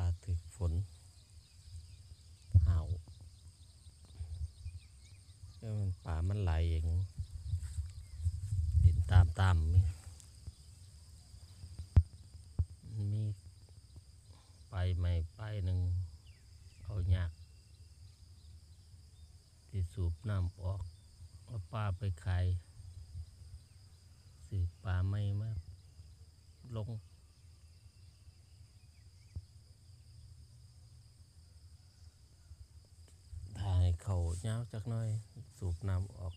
าถึกฝนหาวแล้วมันป่ามันไหลเองดินตามมีไปไม่ไปหนึ่งเอายากที่สูบน้ำออกเอาปลาไปขายสืบปลาไม่มาลงถ่ายเขาเงาจักหน่อยสูบน้ำออก